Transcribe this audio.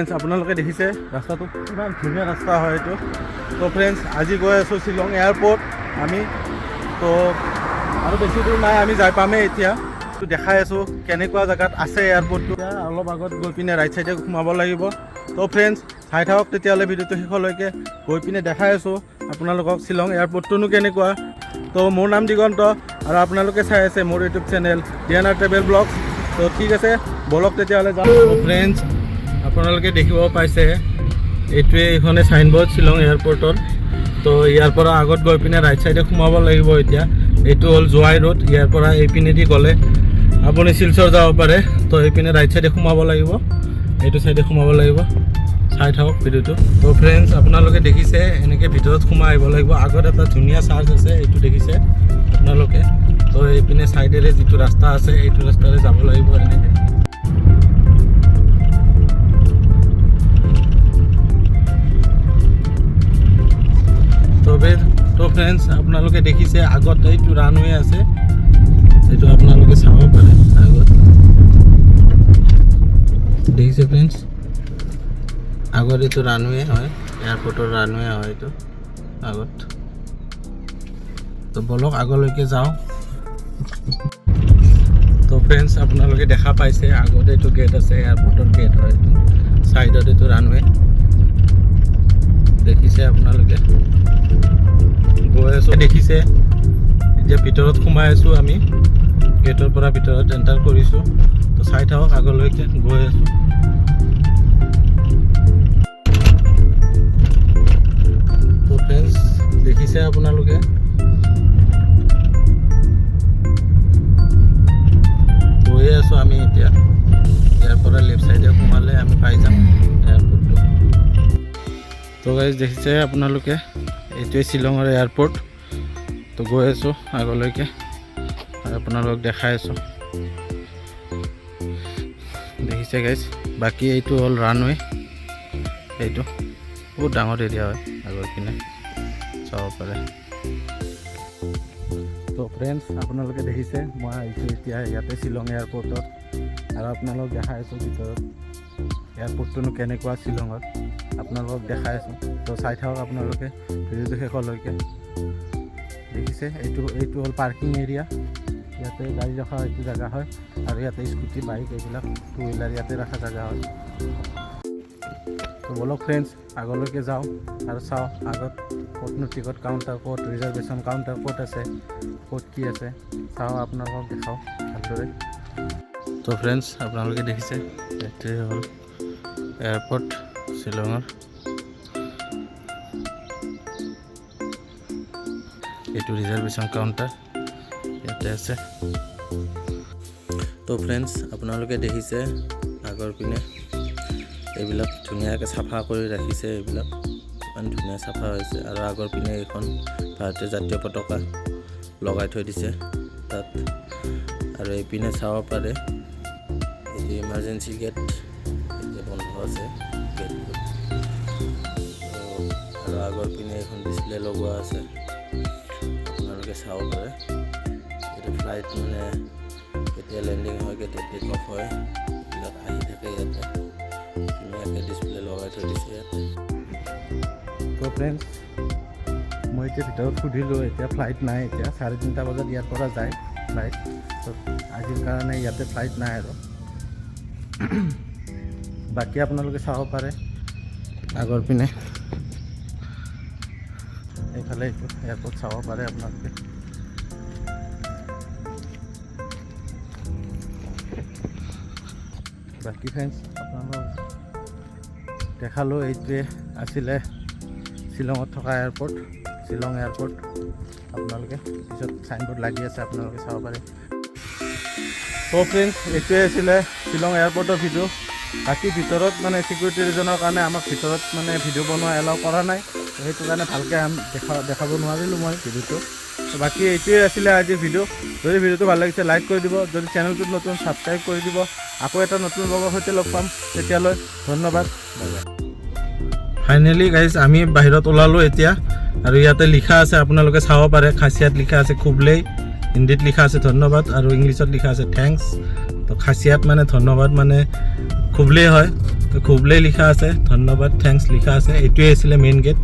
Friends আপোনালোকে দেখিছে ৰাস্তাটো কিমান ধুনীয়া ৰাস্তা হয় এইটো। তো ফ্ৰেণ্ডছ আজি গৈ আছোঁ শ্বিলং এয়াৰপৰ্ট আমি। তো আৰু বেছি দূৰ নাই, আমি যাই পামেই এতিয়া। দেখাই আছোঁ কেনেকুৱা জেগাত আছে এয়াৰপৰ্টটো। অলপ আগত গৈ পিনে ৰাইট চাইডে সোমাব লাগিব। তো ফ্ৰেণ্ডছ চাই থাকক তেতিয়াহ'লে ভিডিঅ'টো শেষলৈকে। গৈ পিনে দেখাই আছোঁ আপোনালোকক শ্বিলং এয়াৰপৰ্টটোনো কেনেকুৱা। তো মোৰ নাম দিগন্ত আৰু আপোনালোকে চাই আছে মোৰ ইউটিউব চেনেল ডিএনআৰ ট্ৰেভেল ব্লগ। তো ঠিক আছে বলক তেতিয়াহ'লে যাওঁ। ফ্ৰেণ্ডছ আপোনালোকে দেখিব পাইছে এইটোৱে এইখনে চাইনবোৰ্ড শ্বিলং এয়াৰপৰ্টৰ। তো ইয়াৰ পৰা আগত গৈ পিনে ৰাইট চাইডে সোমাব লাগিব এতিয়া। এইটো হ'ল জোৱাই ৰোড। ইয়াৰ পৰা এইপিনেদি গ'লে আপুনি শিলচৰ যাব পাৰে। তো এইপিনে ৰাইট চাইডে সোমাব লাগিব, এইটো চাইডে সোমাব লাগিব। চাই থাকক ভিডিঅ'টো। তো ফ্ৰেণ্ডছ আপোনালোকে দেখিছে এনেকৈ ভিতৰত সোমাই আহিব লাগিব। আগত এটা ধুনীয়া চাৰ্চ আছে, এইটো দেখিছে আপোনালোকে। তো এইপিনে চাইডেৰে যিটো ৰাস্তা আছে এইটো ৰাস্তাৰে যাব লাগিব এনেকৈ। তো ফ্ৰেণ্ডছ আপোনালোকে দেখিছে আগত এইটো ৰানৱে আছে, এইটো আপোনালোকে চাব পাৰে। আগত দেখিছে ফ্ৰেণ্ডছ, আগত এইটো ৰানৱে হয়, এয়াৰপৰ্টৰ ৰানৱে হয় এইটো আগত। তো বলক আগলৈকে যাওঁ। তো ফ্ৰেণ্ডছ আপোনালোকে দেখা পাইছে আগত এইটো গেট আছে, এয়াৰপৰ্টৰ গেট হয় এইটো। চাইডত এইটো ৰানৱে দেখিছে আপোনালোকে। গৈ আছোঁ দেখিছে। এতিয়া ভিতৰত সোমাই আছোঁ আমি, গেটৰ পৰা ভিতৰত এণ্টাৰ কৰিছোঁ। তো চাই থাকক আগলৈকে গৈ আছোঁ। তো ফ্ৰেণ্ডছ দেখিছে আপোনালোকে গৈয়ে আছোঁ আমি এতিয়া। ইয়াৰ পৰা লেফ্ট চাইডে সোমালে আমি পাই যাম এয়াৰপৰ্টটো। তো গাইজ দেখিছে আপোনালোকে এইটোৱে শ্বিলঙৰ এয়াৰপৰ্ট। তো গৈ আছোঁ আগলৈকে আৰু আপোনালোকক দেখাই আছোঁ। দেখিছে গাইজ, বাকী এইটো হ'ল ৰানৱে। এইটো বহুত ডাঙৰ এৰিয়া হয়, আগৰ পিনে চাব পাৰে। তো ফ্ৰেণ্ডছ আপোনালোকে দেখিছে মই আহিছোঁ এতিয়া ইয়াতে শ্বিলং এয়াৰপৰ্টত, আৰু আপোনালোকক দেখাই আছোঁ ভিতৰত এয়াৰপৰ্টটোনো কেনেকুৱা শ্বিলঙত আপোনালোকক দেখাই আছোঁ। তো চাই থাকক আপোনালোকে ভিডিঅ'টো শেষলৈকে। দেখিছে এইটো হ'ল পাৰ্কিং এৰিয়া। ইয়াতে গাড়ী ৰখা এইটো জেগা হয়, আৰু ইয়াতে স্কুটি বাইক এইবিলাক টু হুইলাৰ ইয়াতে ৰখা জেগা হয়। তো বলক ফ্ৰেণ্ডছ আগলৈকে যাওঁ আৰু চাওঁ আগত ক'তনো টিকট কাউণ্টাৰ, ক'ত ৰিজাৰ্ভেশ্যন কাউণ্টাৰ ক'ত আছে, ক'ত কি আছে চাওঁ, আপোনালোকক দেখাওঁ ভালদৰে। তো ফ্ৰেণ্ডছ আপোনালোকে দেখিছে এইটোৱে হ'ল এয়াৰপৰ্ট শ্বিলঙৰ। এইটো ৰিজাৰ্ভেশ্যন কাউণ্টাৰ ইয়াতে আছে। তো ফ্ৰেণ্ডছ আপোনালোকে দেখিছে আগৰ পিনে এইবিলাক ধুনীয়াকৈ চাফা কৰি ৰাখিছে, এইবিলাক ইমান ধুনীয়া চাফা হৈছে। আৰু আগৰ পিনে এইখন ভাৰতীয় জাতীয় পতাকা লগাই থৈ দিছে তাত। আৰু এইপিনে চাব পাৰে এইটো ইমাৰ্জেঞ্চি গেট, এতিয়া বন্ধ আছে গেটটো। আৰু আগৰ পিনে এখন ডিছপ্লে লগোৱা আছে, আপোনালোকে চাব পাৰে। এইটো ফ্লাইট মানে কেতিয়া লেণ্ডিং হয়, কেতিয়া টেক অফ হয়, এইবিলাক আহি থাকে ইয়াতে। ধুনীয়াকৈ ডিছপ্লে লগাই থৈ দিছে ইয়াতে। তো ফ্ৰেণ্ডছ মই এতিয়া ভিতৰত সুধিলোঁ, এতিয়া ফ্লাইট নাই, এতিয়া 3:30 বজাত ইয়াৰ পৰা যায় ফ্লাইট। তো আজিৰ কাৰণে ইয়াতে ফ্লাইট নাই আৰু। বাকী আপোনালোকে চাব পাৰে আগৰ পিনে এইফালে এইটো এয়াৰপৰ্ট চাব পাৰে আপোনালোকে। বাকী ফ্ৰেণ্ডছ আপোনালোকক দেখালোঁ এইটোৱে আছিলে শ্বিলঙত থকা এয়াৰপৰ্ট, শ্বিলং এয়াৰপৰ্ট। আপোনালোকে পিছত চাইনবোৰ্ড লাগি আছে, আপোনালোকে চাব পাৰে। তো ফ্ৰেণ্ডছ এইটোৱে আছিলে শ্বিলং এয়াৰপৰ্টৰ ভিডিঅ'। বাকী ভিতৰত মানে চিকিউৰিটি ৰিজনৰ কাৰণে আমাক ভিতৰত মানে ভিডিঅ' বনোৱা এলাউ কৰা নাই, সেইটো কাৰণে ভালকৈ দেখাব নোৱাৰিলোঁ মই ভিডিঅ'টো। বাকী এইটোৱে আছিলে আজিৰ ভিডিঅ'। যদি ভিডিঅ'টো ভাল লাগিছে লাইক কৰি দিব, যদি চেনেলটোত নতুন ছাবস্ক্ৰাইব কৰি দিব। আকৌ এটা নতুন ব্লগৰ সৈতে লগ পাম, তেতিয়ালৈ ধন্যবাদ। ফাইনেলি গাইজ আমি বাহিৰত ওলালোঁ এতিয়া, আৰু ইয়াতে লিখা আছে আপোনালোকে চাব পাৰে। খাচিয়াত লিখা আছে খুবলেই, হিন্দীত লিখা আছে ধন্যবাদ, আৰু ইংলিছত লিখা আছে থেংকছ। তো খাচিয়াত মানে ধন্যবাদ মানে খুবলেই হয়, তো খুবলেই লিখা আছে, ধন্যবাদ থেংকছ লিখা আছে। এইটোৱে আছিলে মেইন গেট।